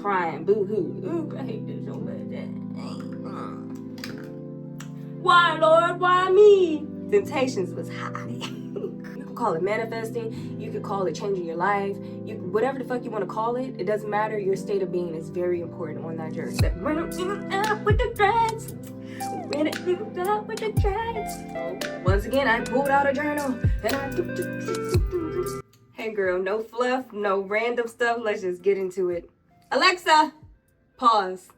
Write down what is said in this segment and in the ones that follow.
crying, boo-hoo. Ooh, I hate this so much. Why, Lord? Why me? Temptations was high. You can call it manifesting. You could call it changing your life. Whatever the fuck you want to call it. It doesn't matter. Your state of being is very important on that journey. When I'm out with the dreads. When I'm out with the dreads. Once again, I pulled out a journal and I. Hey girl, no fluff, no random stuff. Let's just get into it. Alexa, pause.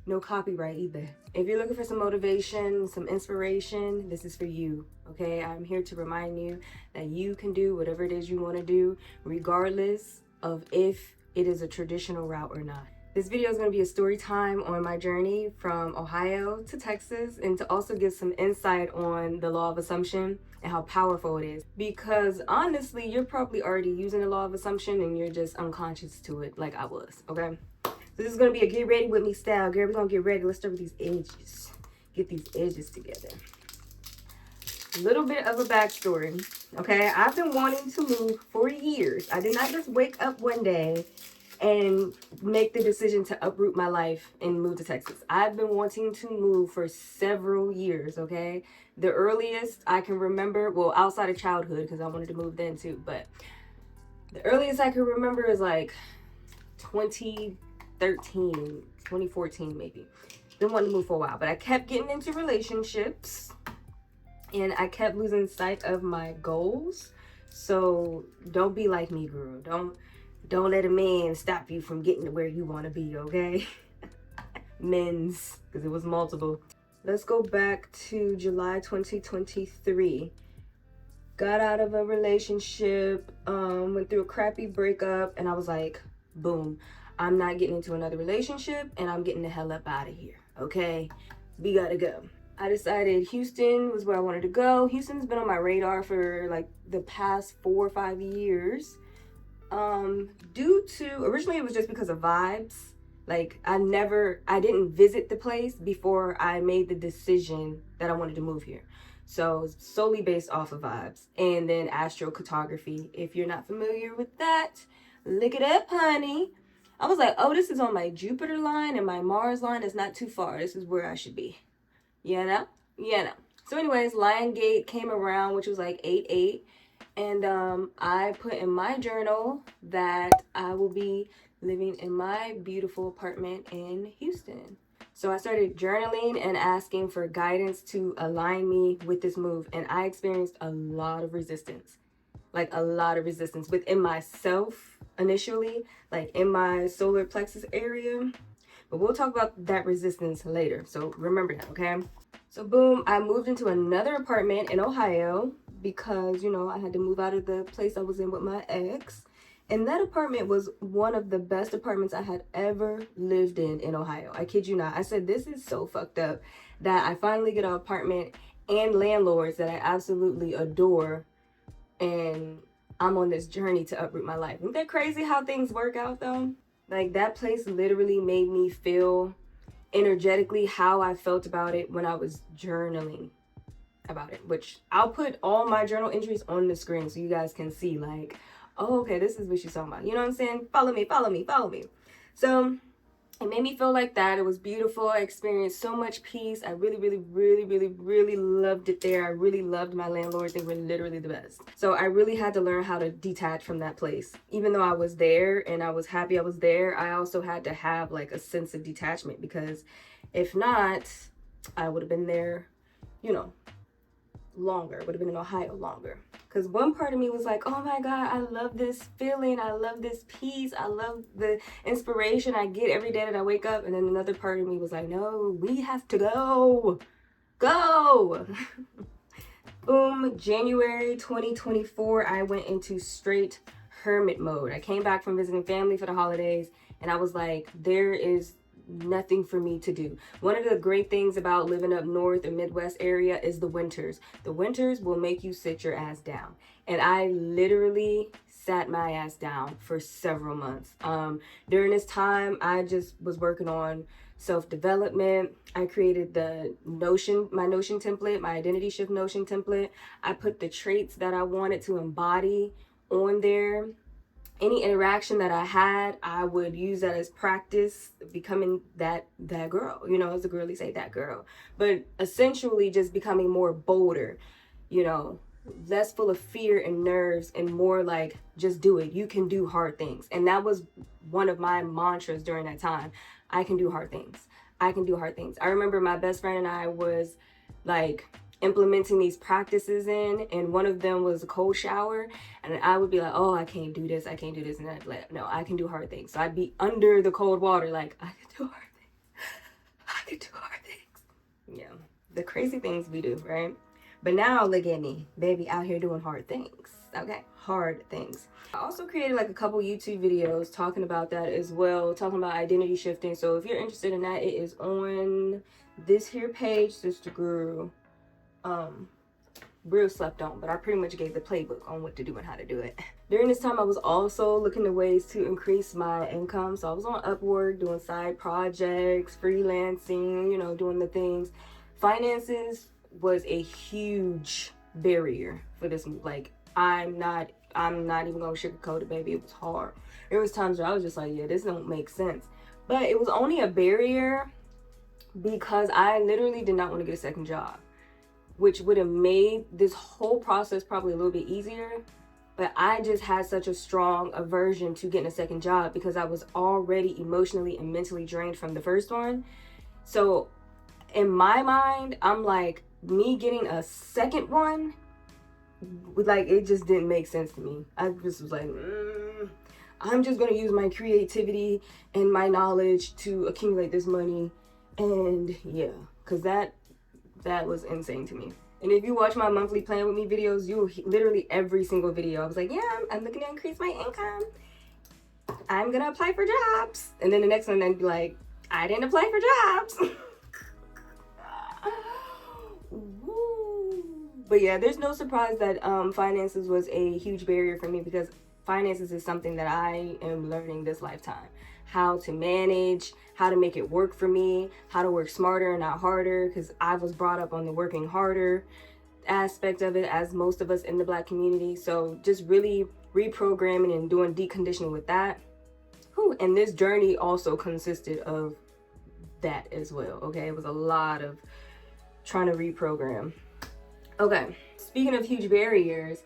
No copyright either. If you're looking for some motivation, some inspiration, this is for you, okay? I'm here to remind you that you can do whatever it is you want to do, regardless of if it is a traditional route or not. This video is going to be a story time on my journey from Ohio to Texas, and to also give some insight on the law of assumption and how powerful it is. Because honestly, you're probably already using the law of assumption and you're just unconscious to it like I was, okay? So this is going to be a get ready with me style. Girl, we're going to get ready. Let's start with these edges. Get these edges together. A little bit of a backstory, okay? I've been wanting to move for years. I did not just wake up one day and make the decision to uproot my life and move to Texas. I've been wanting to move for several years, okay? The earliest I can remember, well, outside of childhood, because I wanted to move then too, but the earliest I can remember is like 2014 maybe. Been wanting to move for a while, but I kept getting into relationships and I kept losing sight of my goals. So don't be like me, girl. Don't let a man stop you from getting to where you want to be, okay? Men's, because it was multiple. Let's go back to July 2023. Got out of a relationship, went through a crappy breakup, and I was like, boom, I'm not getting into another relationship and I'm getting the hell up out of here, okay? We gotta go. I decided Houston was where I wanted to go. Houston's been on my radar for like the past 4 or 5 years. Due to, originally it was just because of vibes. Like I didn't visit the place before I made the decision that I wanted to move here. So it's solely based off of vibes. And then astrocartography. If you're not familiar with that, look it up, honey. I was like, oh, this is on my Jupiter line and my Mars line is not too far. This is where I should be. You know? So anyways, Lion Gate came around, which was like 8/8. And I put in my journal that I will be living in my beautiful apartment in Houston. So I started journaling and asking for guidance to align me with this move. And I experienced a lot of resistance. Like a lot of resistance within myself initially, like in my solar plexus area. But we'll talk about that resistance later. So remember that, okay? So boom, I moved into another apartment in Ohio because, you know, I had to move out of the place I was in with my ex. And that apartment was one of the best apartments I had ever lived in Ohio. I kid you not. I said, this is so fucked up that I finally get an apartment and landlords that I absolutely adore. And I'm on this journey to uproot my life. Isn't that crazy how things work out though? Like that place literally made me feel energetically how I felt about it when I was journaling about it, which I'll put all my journal entries on the screen so you guys can see like, oh, okay, this is what she's talking about. You know what I'm saying? Follow me. So it made me feel like that. It was beautiful. I experienced so much peace. I really loved it there. I really loved my landlords. They were literally the best. So I really had to learn how to detach from that place. Even though I was there and I was happy I was there, I also had to have like a sense of detachment, because if not, I would have been there, you know, longer. Would have been in Ohio longer. Because one part of me was like, oh my God, I love this feeling. I love this peace. I love the inspiration I get every day that I wake up. And then another part of me was like, no, we have to go. Go. Boom. January 2024, I went into straight hermit mode. I came back from visiting family for the holidays and I was like, there is nothing for me to do. One of the great things about living up north and Midwest area is the winters. The winters will make you sit your ass down. And I literally sat my ass down for several months. During this time, I just was working on self-development. I created my Notion template, my identity shift Notion template. I put the traits that I wanted to embody on there. any interaction that I had, I would use that as practice becoming that girl, you know, as the girlies say, that girl. But essentially just becoming more bolder, you know, less full of fear and nerves, and more like, just do it. You can do hard things. And that was one of my mantras during that time. I can do hard things. I can do hard things. I remember my best friend and I was like implementing these practices in, and one of them was a cold shower, and I would be like, oh, I can't do this, and I'd be like, no, I can do hard things. So I'd be under the cold water like, I can do hard things. I can do hard things. Yeah, the crazy things we do, right? But now look at me, baby, out here doing hard things. Okay, hard things. I also created like a couple YouTube videos talking about that as well, talking about identity shifting. So if you're interested in that, it is on this here page, Sister Guru. Real slept on, but I pretty much gave the playbook on what to do and how to do it. During this time, I was also looking at ways to increase my income. So I was on Upwork doing side projects, freelancing, you know, doing the things. Finances was a huge barrier for this move. Like, I'm not even gonna sugarcoat it, baby. It was hard. There was times where I was just like, yeah, this don't make sense. But it was only a barrier because I literally did not want to get a second job, which would have made this whole process probably a little bit easier. But I just had such a strong aversion to getting a second job because I was already emotionally and mentally drained from the first one. So in my mind, I'm like, me getting a second one, like, it just didn't make sense to me. I just was like, I'm just gonna use my creativity and my knowledge to accumulate this money. And yeah, because that was insane to me. And if you watch my monthly plan with me videos, you literally every single video I was like, yeah, I'm looking to increase my income, I'm gonna apply for jobs. And then the next one I'd be like, I didn't apply for jobs. But yeah, there's no surprise that finances was a huge barrier for me, because finances is something that I am learning this lifetime. How to manage, how to make it work for me, how to work smarter and not harder, because I was brought up on the working harder aspect of it, as most of us in the Black community. So just really reprogramming and doing deconditioning with that. And this journey also consisted of that as well, okay? It was a lot of trying to reprogram. Okay, speaking of huge barriers,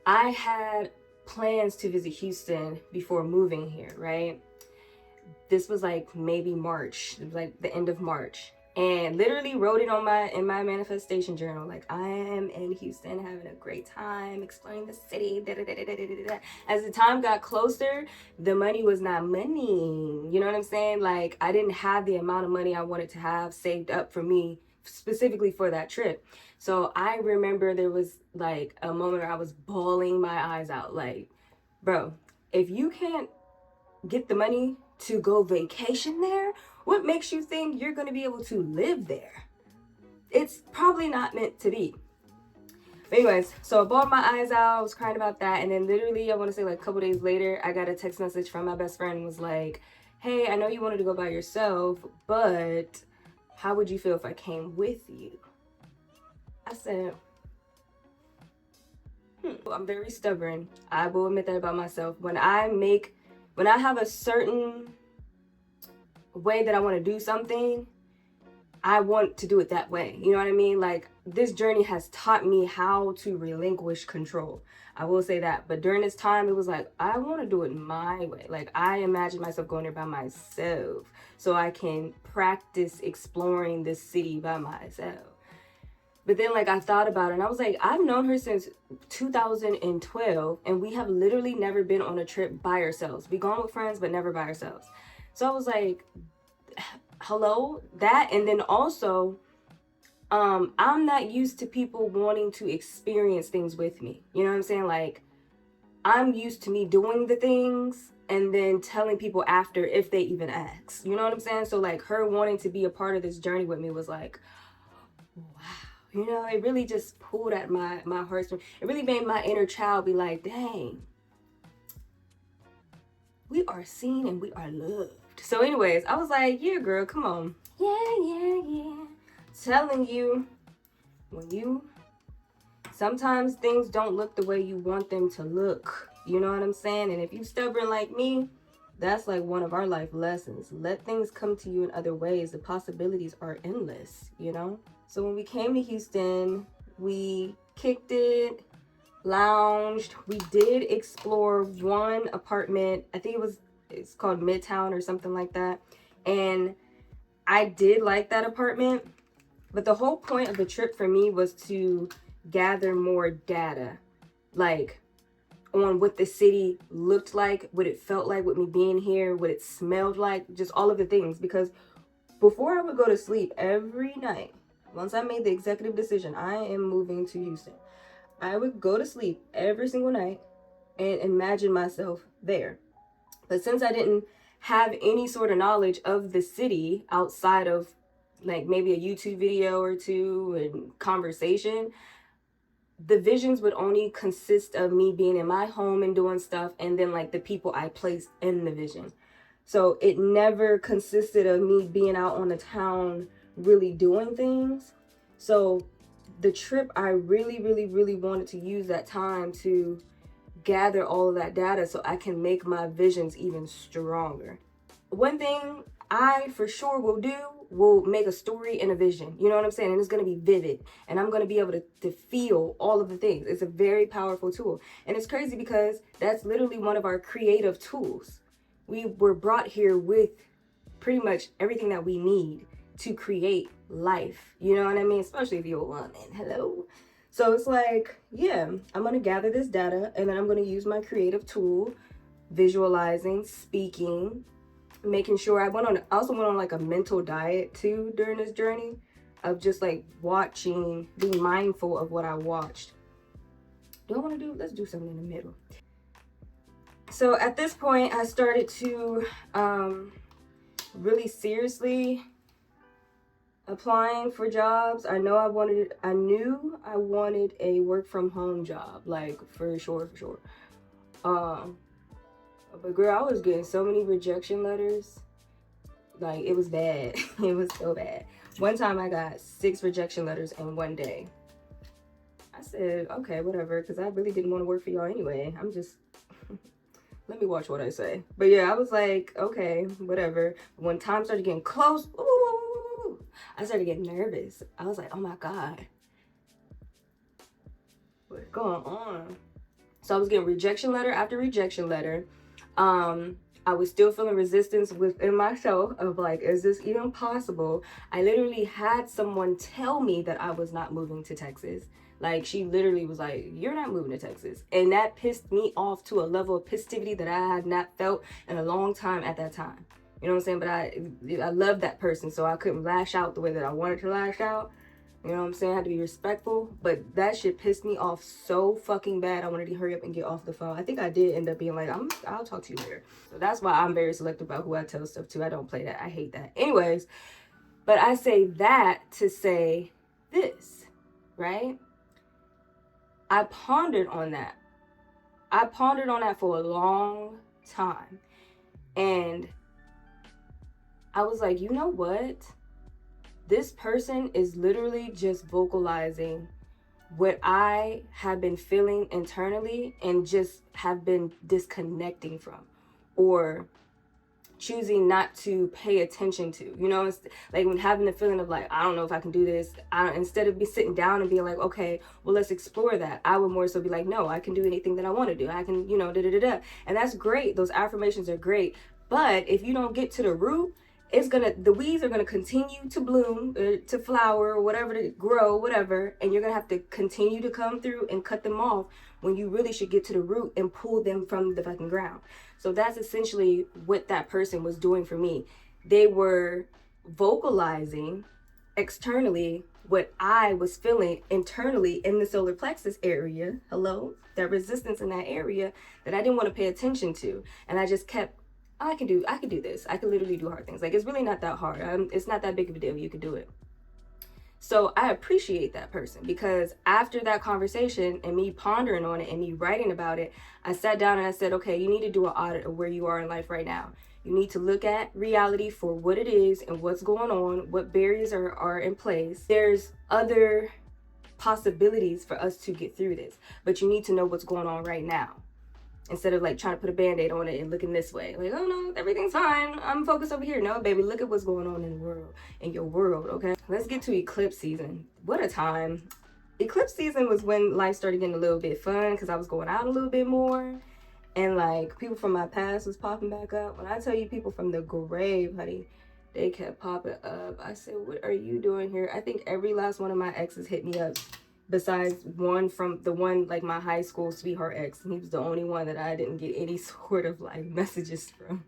I had plans to visit Houston before moving here, right? This was like maybe March. It was like the end of March, and literally wrote it on in my manifestation journal, like, I am in Houston having a great time exploring the city. As the time got closer, the money was not money. You know what I'm saying? Like, I didn't have the amount of money I wanted to have saved up for me specifically for that trip. So I remember there was like a moment where I was bawling my eyes out, like, bro, if you can't get the money to go vacation there, what makes you think you're going to be able to live there? It's probably not meant to be. But anyways, so I bawled my eyes out, I was crying about that, and then literally, I want to say like a couple days later, I got a text message from my best friend, was like, hey, I know you wanted to go by yourself, but how would you feel if I came with you? I said, I'm very stubborn. I will admit that about myself. When I have a certain way that I want to do something, I want to do it that way. You know what I mean? Like, this journey has taught me how to relinquish control. I will say that. But during this time, it was like, I want to do it my way. Like, I imagine myself going there by myself so I can practice exploring this city by myself. But then, like, I thought about it, and I was like, I've known her since 2012, and we have literally never been on a trip by ourselves. We gone with friends, but never by ourselves. So I was like, hello, that. And then also, I'm not used to people wanting to experience things with me. You know what I'm saying? Like, I'm used to me doing the things and then telling people after if they even ask. You know what I'm saying? So, like, her wanting to be a part of this journey with me was like, wow. You know, it really just pulled at my heartstrings. It really made my inner child be like, dang, we are seen and we are loved. So anyways, I was like, yeah, girl, come on. Yeah. Telling you, sometimes things don't look the way you want them to look. You know what I'm saying? And if you stubborn like me, that's like one of our life lessons. Let things come to you in other ways. The possibilities are endless, you know? So when we came to Houston, we kicked it, lounged. We did explore one apartment. I think it's called Midtown or something like that. And I did like that apartment, but the whole point of the trip for me was to gather more data, like on what the city looked like, what it felt like with me being here, what it smelled like, just all of the things. Because before I would go to sleep every night, once I made the executive decision, I am moving to Houston, I would go to sleep every single night and imagine myself there. But since I didn't have any sort of knowledge of the city outside of like maybe a YouTube video or two and conversation, the visions would only consist of me being in my home and doing stuff, and then like the people I placed in the vision. So it never consisted of me being out on the town really doing things. So the trip, I really, really, really wanted to use that time to gather all of that data so I can make my visions even stronger. One thing I for sure will make a story and a vision. You know what I'm saying? And it's going to be vivid. And I'm going to be able to feel all of the things. It's a very powerful tool. And it's crazy because that's literally one of our creative tools. We were brought here with pretty much everything that we need to create life. You know what I mean? Especially if you're a woman. Hello? So it's like, yeah, I'm going to gather this data and then I'm going to use my creative tool, visualizing, speaking, making sure I also went on like a mental diet too during this journey of just like watching, being mindful of what I watched. Let's do something in the middle. So at this point, I started to really seriously applying for jobs. I knew I wanted a work from home job, like for sure. But girl, I was getting so many rejection letters. Like, it was bad. It was so bad. One time I got 6 rejection letters in one day. I said, okay, whatever, because I really didn't want to work for y'all anyway. I'm just, let me watch what I say. But yeah, I was like, okay, whatever. When time started getting close, I started getting nervous. I was like, oh my God, what's going on? So I was getting rejection letter after rejection letter. I was still feeling resistance within myself of like, is this even possible? I literally had someone tell me that I was not moving to Texas. Like, she literally was like, you're not moving to Texas. And that pissed me off to a level of positivity that I had not felt in a long time at that time. You know what I'm saying? But I loved that person, so I couldn't lash out the way that I wanted to lash out. You know what I'm saying? I had to be respectful, but that shit pissed me off so fucking bad. I wanted to hurry up and get off the phone. I think I did end up being like, I'll talk to you later. So that's why I'm very selective about who I tell stuff to. I don't play that. I hate that. Anyways, but I say that to say this, right? I pondered on that. I pondered on that for a long time. And I was like, you know what? This person is literally just vocalizing what I have been feeling internally and just have been disconnecting from, or choosing not to pay attention to. You know, it's like when having the feeling of like, I don't know if I can do this. Instead of be sitting down and being like, okay, well, let's explore that, I would more so be like, no, I can do anything that I want to do. I can, And that's great. Those affirmations are great. But if you don't get to the root, the weeds are gonna continue to bloom, to flower, or whatever, to grow, whatever, and you're gonna have to continue to come through and cut them off when you really should get to the root and pull them from the fucking ground. So that's essentially what that person was doing for me. They were vocalizing externally what I was feeling internally in the solar plexus area. Hello, that resistance in that area that I didn't want to pay attention to, and I just kept, I can do this. I can literally do hard things. Like, it's really not that hard. It's not that big of a deal. You can do it. So I appreciate that person, because after that conversation and me pondering on it and me writing about it, I sat down and I said, okay, you need to do an audit of where you are in life right now. You need to look at reality for what it is and what's going on, what barriers are in place. There's other possibilities for us to get through this, but you need to know what's going on right now. instead of like trying to put a band-aid on it and looking this way. Like, oh no, everything's fine. I'm focused over here. No, baby, look at what's going on in the world, in your world, okay? Let's get to eclipse season. What a time. Eclipse season was when life started getting a little bit fun because I was going out a little bit more. And like people from my past was popping back up. When I tell you people from the grave, honey, they kept popping up. I said, what are you doing here? I think every last one of my exes hit me up. Besides one from the one, like my high school sweetheart ex. He was the only one that I didn't get any sort of like messages from.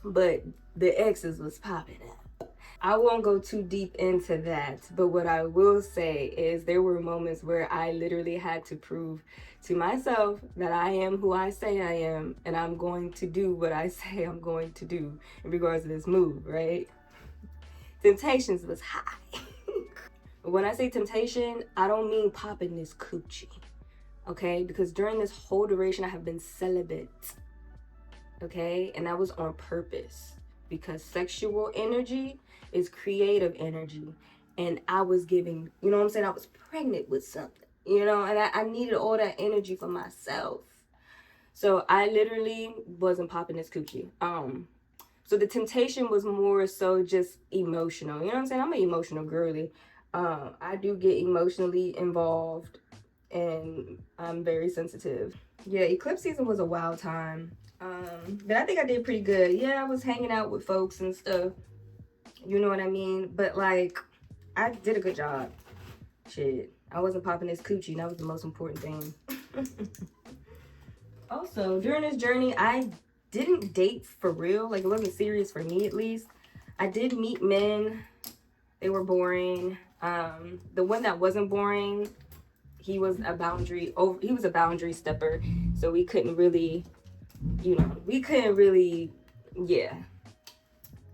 But the exes was popping up. I won't go too deep into that, but what I will say is there were moments where I literally had to prove to myself that I am who I say I am, and I'm going to do what I say I'm going to do in regards to this move, right? Temptations was high. When I say temptation, I don't mean popping this coochie, okay? Because during this whole duration, I have been celibate, okay? And that was on purpose because sexual energy is creative energy. And I was giving, you know what I'm saying? I was pregnant with something, you know? And I needed all that energy for myself. So I literally wasn't popping this coochie. So the temptation was more so just emotional. You know what I'm saying? I'm an emotional girly. I do get emotionally involved and I'm very sensitive. Yeah, eclipse season was a wild time. But I think I did pretty good. Yeah, I was hanging out with folks and stuff. You know what I mean? But like, I did a good job. Shit, I wasn't popping this coochie. That was the most important thing. Also, during this journey, I didn't date for real. Like, it wasn't serious for me, at least. I did meet men. They were boring. The one that wasn't boring, he was a boundary stepper. So we couldn't really, yeah.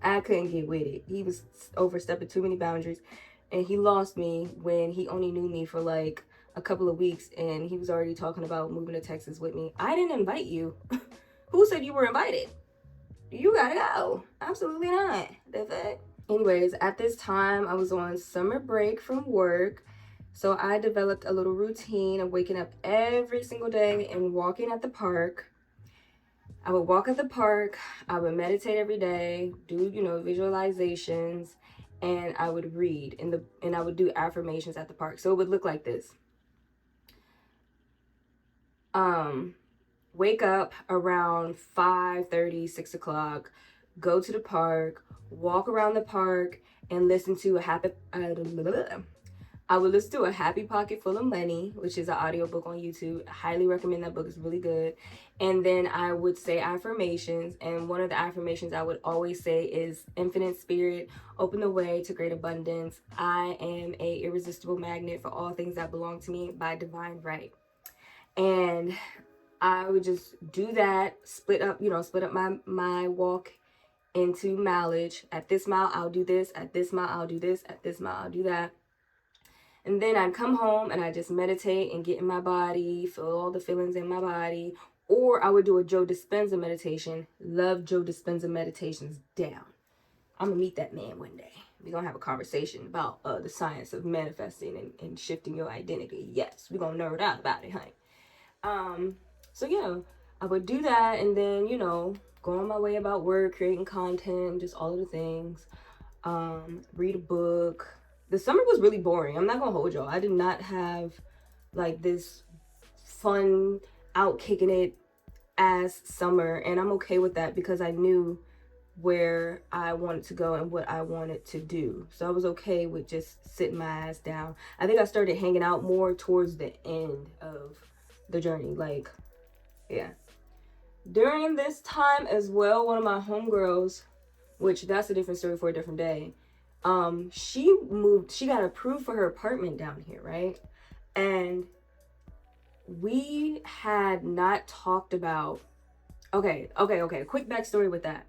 I couldn't get with it. He was overstepping too many boundaries. And he lost me when he only knew me for like a couple of weeks. And he was already talking about moving to Texas with me. I didn't invite you. Who said you were invited? You gotta go. Absolutely not. The fuck? Anyways, at this time, I was on summer break from work. So I developed a little routine of waking up every single day and walking at the park. I would walk at the park, I would meditate every day, do, visualizations, and I would read and I would do affirmations at the park. So it would look like this. Wake up around 5:30, 6 o'clock, go to the park, walk around the park, and listen to I would listen to A Happy Pocket Full of Money, which is an audiobook on YouTube. I highly recommend that book. It's really good. And then I would say affirmations. And one of the affirmations I would always say is infinite spirit, open the way to great abundance. I am a irresistible magnet for all things that belong to me by divine right. And I would just do that, split up my walk into mileage. At this mile, I'll do this. At this mile, I'll do this. At this mile, I'll do that. And then I'd come home and I just meditate and get in my body, feel all the feelings in my body. Or I would do a Joe Dispenza meditation. Love Joe Dispenza meditations down. I'm going to meet that man one day. We're going to have a conversation about the science of manifesting and shifting your identity. Yes, we're going to nerd out about it, honey. So yeah, I would do that and then, go on my way about work, creating content, just all of the things. Read a book. The summer was really boring. I'm not gonna hold y'all. I did not have like this fun out kicking it ass summer, and I'm okay with that because I knew where I wanted to go and what I wanted to do. So I was okay with just sitting my ass down. I think I started hanging out more towards the end of the journey. Like, yeah. During this time as well, one of my homegirls, which that's a different story for a different day, she got approved for her apartment down here, right? And we had not talked about, okay, quick backstory with that.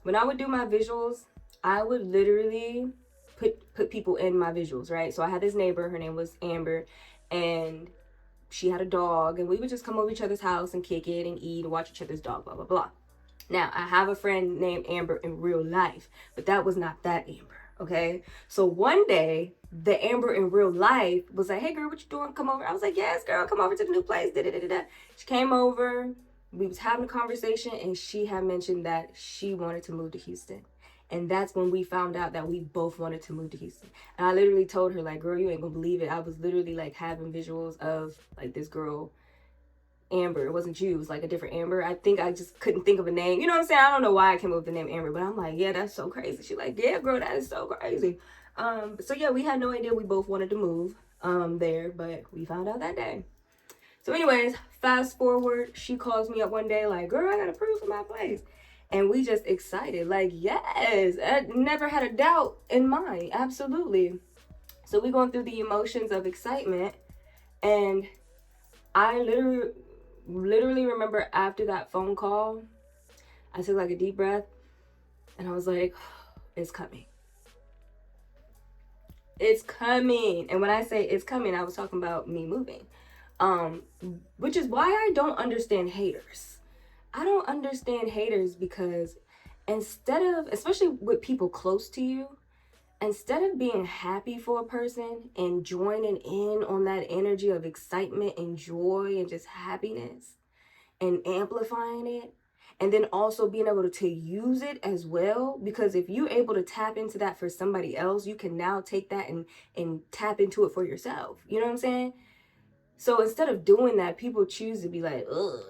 When I would do my visuals, I would literally put people in my visuals, right? So I had this neighbor, her name was Amber, and she had a dog, and we would just come over each other's house and kick it and eat and watch each other's dog, blah, blah, blah. Now, I have a friend named Amber in real life, but that was not that Amber. Okay, so one day the Amber in real life was like, hey girl, what you doing? Come over. I was like, yes, girl, come over to the new place. Da-da-da-da-da. She came over. We was having a conversation, and she had mentioned that she wanted to move to Houston. And that's when we found out that we both wanted to move to Houston. And I literally told her, like, girl, you ain't gonna believe it. I was literally like having visuals of like this girl, Amber. It wasn't you, it was like a different Amber. I think I just couldn't think of a name. You know what I'm saying? I don't know why I came up with the name Amber, but I'm like, yeah, that's so crazy. She's like, yeah, girl, that is so crazy. So yeah, we had no idea we both wanted to move there, but we found out that day. So anyways, fast forward, she calls me up one day like, girl, I got approved for my place. And we just excited, like, yes, I never had a doubt in mind, absolutely. So we going through the emotions of excitement, and I literally remember after that phone call, I took like a deep breath, and I was like, it's coming. It's coming. And when I say it's coming, I was talking about me moving. Which is why I don't understand haters. I don't understand haters because instead of, especially with people close to you, instead of being happy for a person and joining in on that energy of excitement and joy and just happiness and amplifying it, and then also being able to use it as well, because if you're able to tap into that for somebody else, you can now take that and tap into it for yourself. You know what I'm saying? So instead of doing that, people choose to be like, ugh,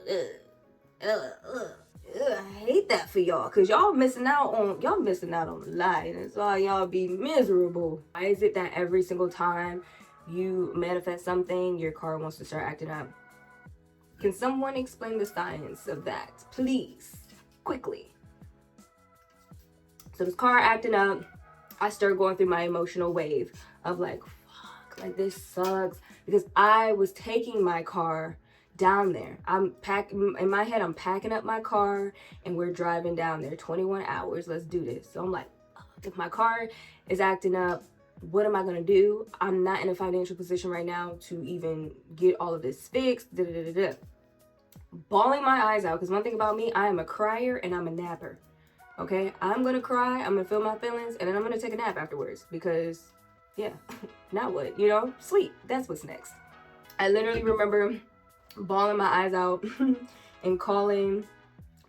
I hate that for y'all, because y'all missing out on a lot, and that's why y'all be miserable. Why is it that every single time you manifest something, your car wants to start acting up? Can someone explain the science of that, please? Quickly. So this car acting up, I start going through my emotional wave of like, fuck, like this sucks. Because I was taking my car down there. I'm packing, in my head, I'm packing up my car and we're driving down there, 21 hours, let's do this. So I'm like, if my car is acting up, what am I gonna do? I'm not in a financial position right now to even get all of this fixed, bawling my eyes out, because one thing about me, I am a crier and I'm a napper. Okay, I'm gonna cry, I'm gonna feel my feelings, and then I'm gonna take a nap afterwards, because yeah, now what, you know, sleep, that's what's next. I literally remember bawling my eyes out and calling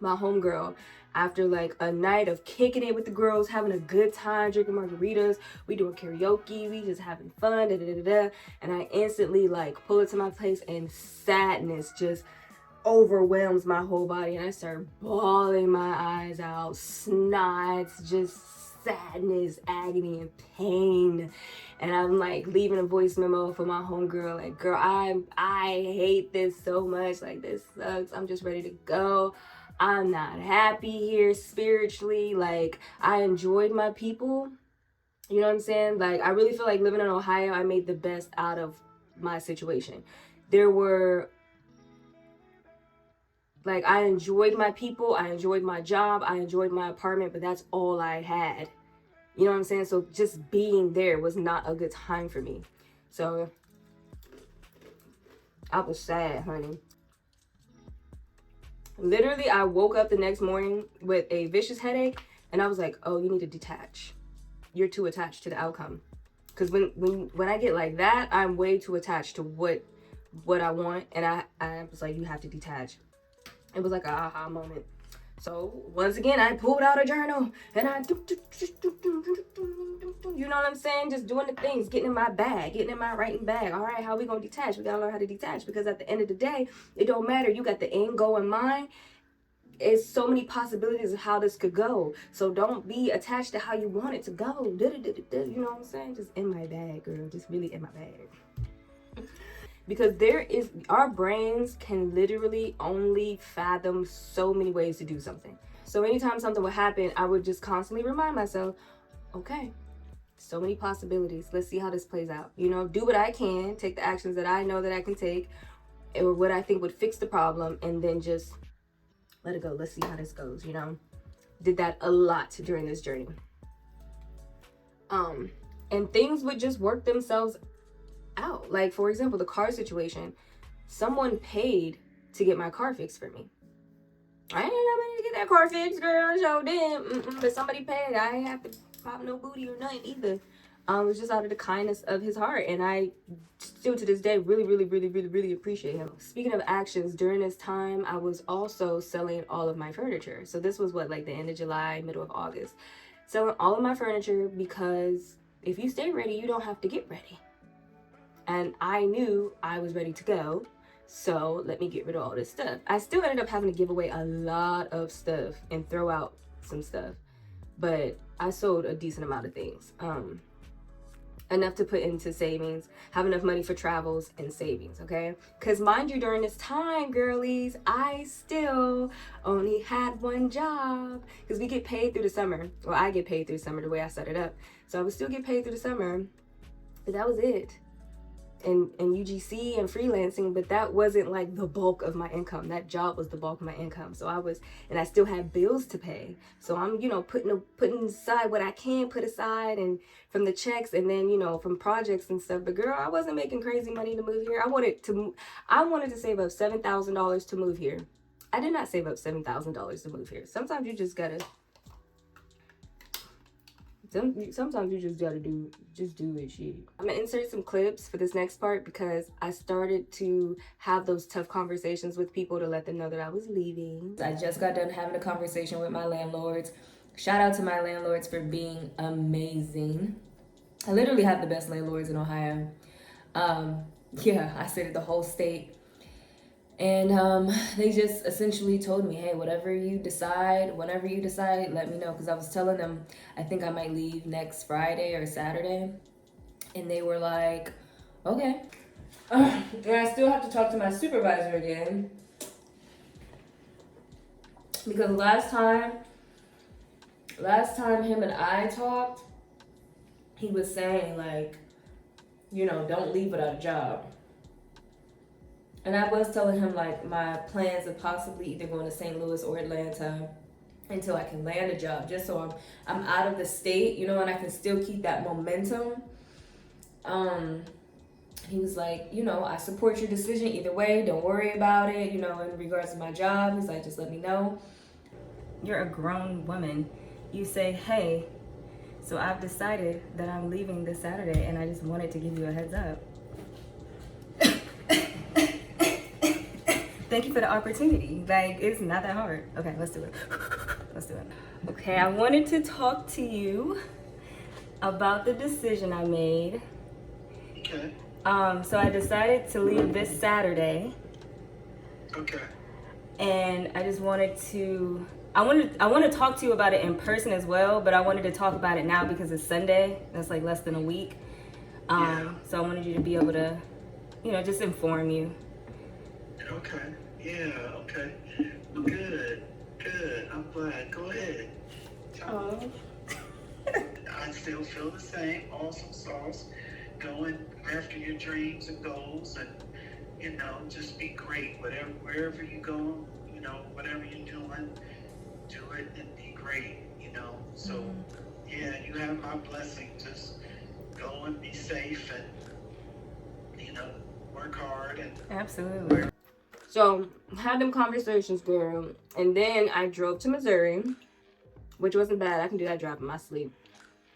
my homegirl after like a night of kicking it with the girls, having a good time, drinking margaritas, we doing karaoke, we just having fun, and I instantly like pull it to my place, and sadness just overwhelms my whole body, and I start bawling my eyes out, snots, just sadness, agony, and pain. And I'm like leaving a voice memo for my homegirl, like, girl, I hate this so much, like this sucks, I'm just ready to go, I'm not happy here spiritually, like I enjoyed my people, you know what I'm saying? Like I really feel like living in Ohio, I made the best out of my situation. There were, like, I enjoyed my people, I enjoyed my job, I enjoyed my apartment, but that's all I had. You know what I'm saying? So just being there was not a good time for me. So I was sad, honey. Literally, I woke up the next morning with a vicious headache, and I was like, oh, you need to detach. You're too attached to the outcome. Because when I get like that, I'm way too attached to what I want, and I was like, you have to detach. It was like a aha moment. So once again, I pulled out a journal and I, you know what I'm saying? Just doing the things, getting in my bag, getting in my writing bag. All right, how we gonna detach? We gotta learn how to detach, because at the end of the day, it don't matter. You got the end goal in mind. It's so many possibilities of how this could go. So don't be attached to how you want it to go. You know what I'm saying? Just in my bag, girl. Just really in my bag. Because our brains can literally only fathom so many ways to do something. So anytime something would happen, I would just constantly remind myself, okay, so many possibilities, let's see how this plays out. You know, do what I can, take the actions that I know that I can take, or what I think would fix the problem, and then just let it go. Let's see how this goes, you know. Did that a lot during this journey. And things would just work themselves out. Like, for example, the car situation, someone paid to get my car fixed for me. I ain't got money to get that car fixed, girl. So damn, but somebody paid. I ain't have to pop no booty or nothing either. It was just out of the kindness of his heart, and I still to this day really appreciate him. Speaking of actions, during this time I was also selling all of my furniture. So this was what, like the end of July, middle of August, selling all of my furniture, because if you stay ready, you don't have to get ready. And I knew I was ready to go, so let me get rid of all this stuff. I still ended up having to give away a lot of stuff and throw out some stuff, but I sold a decent amount of things. Enough to put into savings, have enough money for travels and savings, okay? Because mind you, during this time, girlies, I still only had one job, because we get paid through the summer. Well, I get paid through the summer the way I set it up. So I would still get paid through the summer, but that was it. And UGC and freelancing, but that wasn't like the bulk of my income. That job was the bulk of my income. So I still had bills to pay. So I'm, you know, putting aside what I can put aside, and from the checks, and then, you know, from projects and stuff. But girl, I wasn't making crazy money to move here. I wanted to save up $7,000 to move here. I did not save up $7,000 to move here. Sometimes you just gotta do it, shit. I'm gonna insert some clips for this next part, because I started to have those tough conversations with people to let them know that I was leaving. I just got done having a conversation with my landlords. Shout out to my landlords for being amazing. I literally have the best landlords in Ohio. Yeah, I said it, the whole state. And they just essentially told me, hey, whenever you decide, let me know. Because I was telling them, I think I might leave next Friday or Saturday. And they were like, okay. And I still have to talk to my supervisor again. Because last time him and I talked, he was saying, like, you know, don't leave without a job. And I was telling him, like, my plans of possibly either going to St. Louis or Atlanta until I can land a job, just so I'm out of the state, you know, and I can still keep that momentum. He was like, you know, I support your decision either way. Don't worry about it, you know, in regards to my job. He's like, just let me know. You're a grown woman. You say, hey, so I've decided that I'm leaving this Saturday, and I just wanted to give you a heads up. Thank you for the opportunity. Like, it's not that hard. Okay, let's do it. Let's do it. Okay, I wanted to talk to you about the decision I made. Okay. So I decided to leave this Saturday. Okay. And I just wanted to, I want to talk to you about it in person as well, but I wanted to talk about it now because it's Sunday. That's like less than a week. So I wanted you to be able to, you know, just inform you. Okay. Yeah. Okay. Well, good. I'm glad. Go ahead. I still feel the same. Awesome sauce. Going after your dreams and goals, and you know, just be great. Wherever you go, you know, whatever you're doing, do it and be great. You know. So yeah, you have my blessing. Just go and be safe, and you know, work hard and absolutely. So, had them conversations, girl, and then I drove to Missouri, which wasn't bad. I can do that drive in my sleep.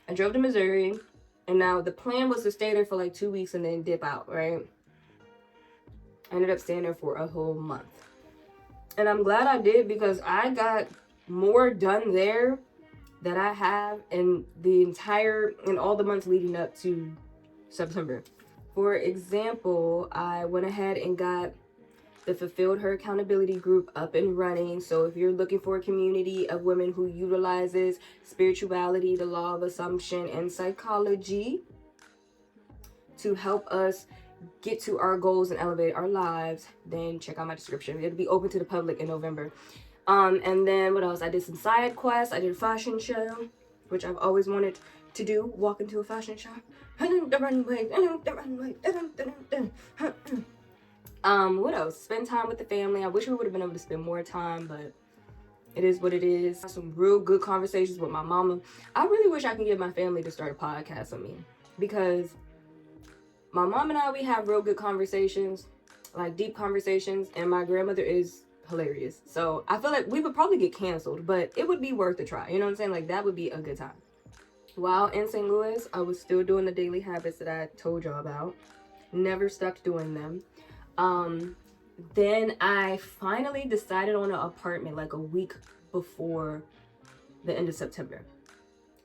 I drove to Missouri, and now the plan was to stay there for like 2 weeks and then dip out, right? I ended up staying there for a whole month. And I'm glad I did, because I got more done there than I have in all the months leading up to September. For example, I went ahead and got the Fulfilled Her Accountability group up and running. So if you're looking for a community of women who utilizes spirituality, the law of assumption, and psychology to help us get to our goals and elevate our lives, then check out my description. It'll be open to the public in November. And then what else? I did some side quests. I did a fashion show, which I've always wanted to do. Walk into a fashion show. What else? Spend time with the family. I wish we would have been able to spend more time, but it is what it is. Some real good conversations with my mama. I really wish I could get my family to start a podcast on me, because my mom and I, we have real good conversations, like deep conversations, and my grandmother is hilarious. So I feel like we would probably get canceled, but it would be worth a try. You know what I'm saying? Like, that would be a good time. While in St. Louis, I was still doing the daily habits that I told y'all about. Never stopped doing them. Then I finally decided on an apartment like a week before the end of September.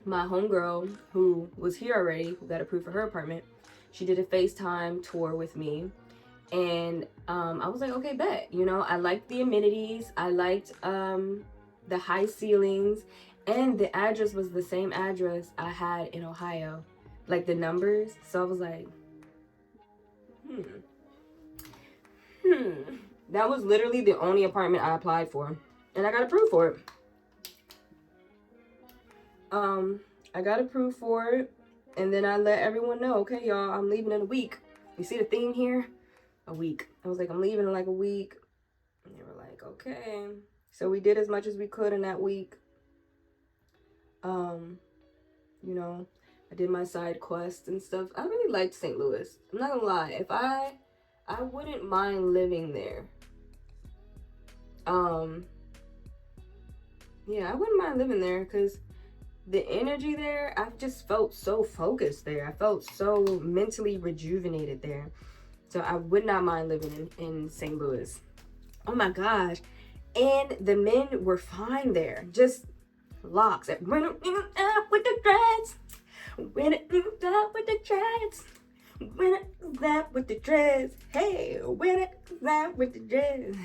My homegirl, who was here already, who got approved for her apartment, she did a FaceTime tour with me. And I was like, okay, bet. You know, I liked the amenities. I liked the high ceilings. And the address was the same address I had in Ohio. Like the numbers. So I was like, That was literally the only apartment I applied for. And I got approved for it. I got approved for it. And then I let everyone know, okay, y'all, I'm leaving in a week. You see the theme here? A week. I was like, I'm leaving in like a week. And they were like, okay. So we did as much as we could in that week. You know, I did my side quests and stuff. I really liked St. Louis. I'm not gonna lie. If I wouldn't mind living there. Yeah, I wouldn't mind living there because the energy there, I've just felt so focused there. I felt so mentally rejuvenated there. So I would not mind living in St. Louis. Oh my gosh. And the men were fine there. Just locks. When it with the dreads. When it up with the dreads. When it that with the dreads. Hey, when it that with the dreads.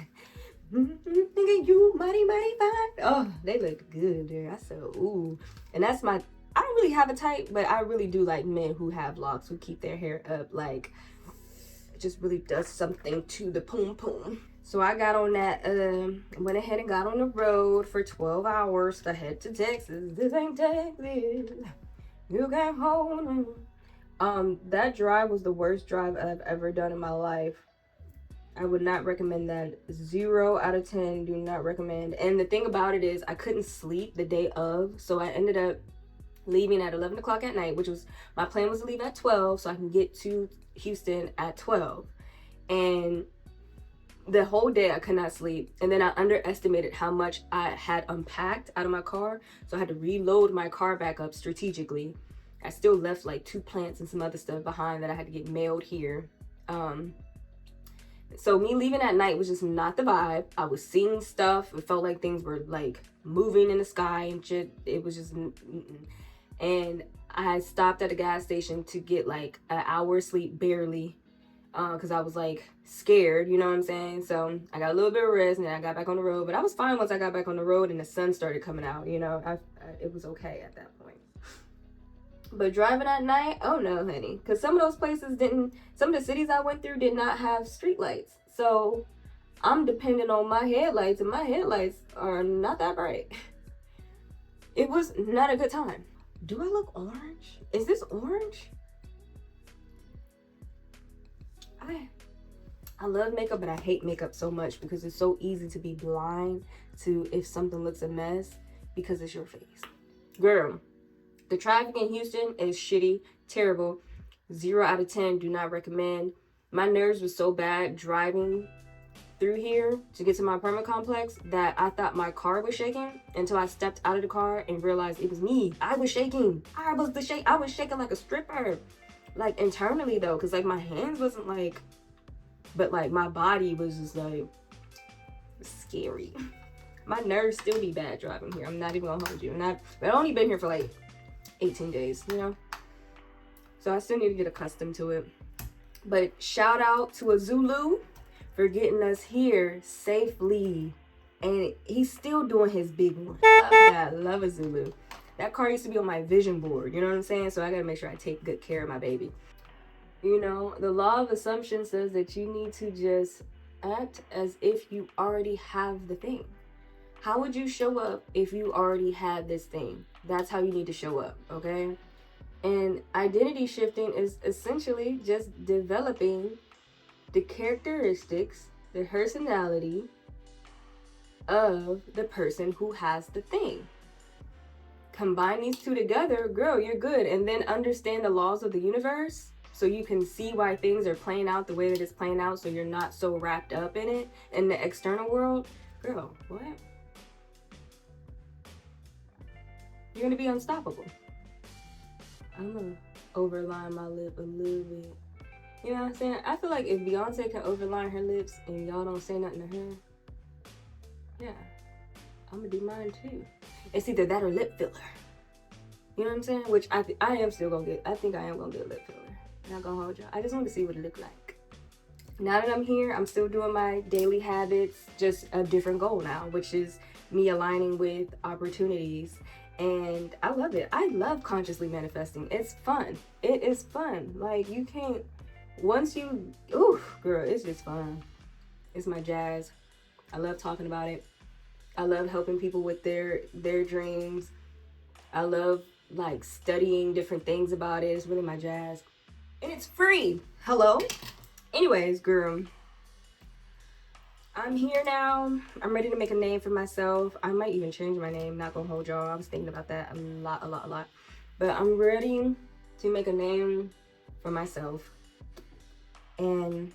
Thinking you mighty fine. Oh, they look good there. I said, ooh. And that's I don't really have a type, but I really do like men who have locks, who keep their hair up. Like, it just really does something to the poom poom. So I got on that, went ahead and got on the road for 12 hours to head to Texas. This ain't Texas. You can't hold on. That drive was the worst drive I've ever done in my life. I would not recommend that. 0 out of 10, do not recommend. And the thing about it is I couldn't sleep the day of, so I ended up leaving at 11 o'clock at night, which was, my plan was to leave at 12 so I can get to Houston at 12. And the whole day I could not sleep. And then I underestimated how much I had unpacked out of my car, so I had to reload my car back up strategically. I still left like 2 plants and some other stuff behind that I had to get mailed here. So me leaving at night was just not the vibe. I was seeing stuff. It felt like things were like moving in the sky and shit. It was just, and I stopped at a gas station to get like an hour sleep barely, because I was like scared, you know what I'm saying? So I got a little bit of rest and then I got back on the road. But I was fine once I got back on the road and the sun started coming out, you know. It was okay at that point. But driving at night, oh no, honey. Because some of those places some of the cities I went through did not have street lights. So I'm dependent on my headlights, and my headlights are not that bright. It was not a good time. Do I look orange? Is this orange? I love makeup, but I hate makeup so much because it's so easy to be blind to if something looks a mess because it's your face. Girl. The traffic in Houston is shitty, terrible. 0 out of 10, do not recommend. My nerves were so bad driving through here to get to my apartment complex that I thought my car was shaking until I stepped out of the car and realized it was me. I was shaking. I was shaking like a stripper. Like internally though, because like my hands wasn't like, but like my body was just like scary. My nerves still be bad driving here. I'm not even gonna hold you. But I've only been here for like 18 days, you know, so I still need to get accustomed to it. But shout out to a Zulu for getting us here safely, and he's still doing his big one. Love that. Love a Zulu. That car used to be on my vision board, you know what I'm saying? So I gotta make sure I take good care of my baby. You know, the law of assumption says that you need to just act as if you already have the thing. How would you show up if you already had this thing? That's how you need to show up, okay? And identity shifting is essentially just developing the characteristics, the personality of the person who has the thing. Combine these two together, girl, you're good. And then understand the laws of the universe so you can see why things are playing out the way that it's playing out, so you're not so wrapped up in it, in the external world. Girl, what? You're gonna be unstoppable. I'm gonna overline my lip a little bit. You know what I'm saying? I feel like if Beyonce can overline her lips and y'all don't say nothing to her, yeah, I'm gonna do mine too. It's either that or lip filler. You know what I'm saying? Which I am still gonna get. I think I am gonna get lip filler. Not gonna hold y'all. I just want to see what it look like. Now that I'm here, I'm still doing my daily habits, just a different goal now, which is me aligning with opportunities. And I love it. I love consciously manifesting. It's fun. It is fun. Like, you can't, once you, oof, girl, it's just fun. It's my jazz. I love talking about it. I love helping people with their dreams. I love like studying different things about it. It's really my jazz. And it's free. Hello? Anyways, girl, I'm here now. I'm ready to make a name for myself. I might even change my name. Not gonna hold y'all. I was thinking about that a lot. But I'm ready to make a name for myself. And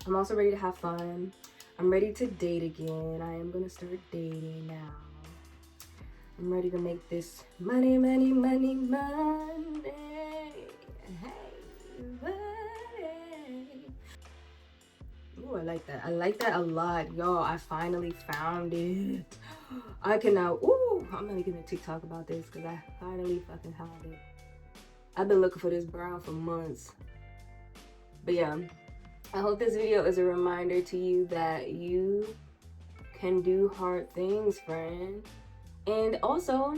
I'm also ready to have fun. I'm ready to date again. I am gonna start dating now. I'm ready to make this money. Hey, ooh, I like that. I like that a lot. Y'all, I finally found it. I can now, ooh, I'm gonna get a TikTok about this because I finally fucking found it. I've been looking for this brown for months. But yeah, I hope this video is a reminder to you that you can do hard things, friend. And also,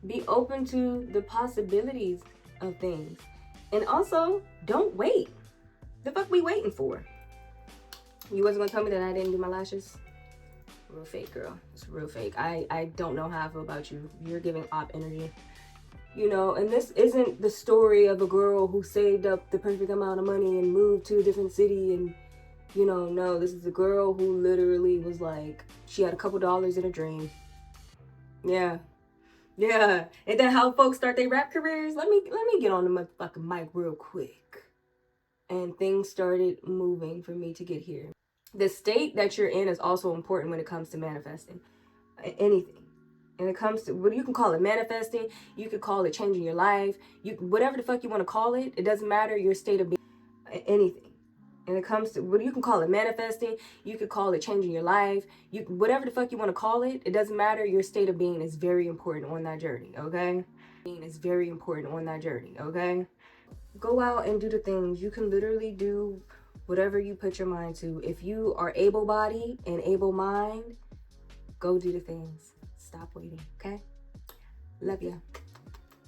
be open to the possibilities of things. And also, don't wait. The fuck we waiting for? You wasn't gonna tell me that I didn't do my lashes? Real fake, girl. It's real fake. I don't know how I feel about you. You're giving op energy. You know, and this isn't the story of a girl who saved up the perfect amount of money and moved to a different city and, you know, no. This is a girl who literally was like, she had a couple dollars in a dream. Yeah. Yeah. And then how folks start their rap careers? Let me get on the motherfucking mic real quick. And things started moving for me to get here. The state that you're in is also important when it comes to manifesting anything. And it comes to what you can call it manifesting, you could call it changing your life, whatever the fuck you want to call it. It doesn't matter your state of being, anything. And it comes to what you can call it manifesting, you could call it changing your life, whatever the fuck you want to call it. It doesn't matter your state of being is very important on that journey. Okay, it's very important on that journey. Okay, go out and do the things. You can literally do whatever you put your mind to. If you are able-bodied and able-mind, go do the things. Stop waiting, okay? Love ya.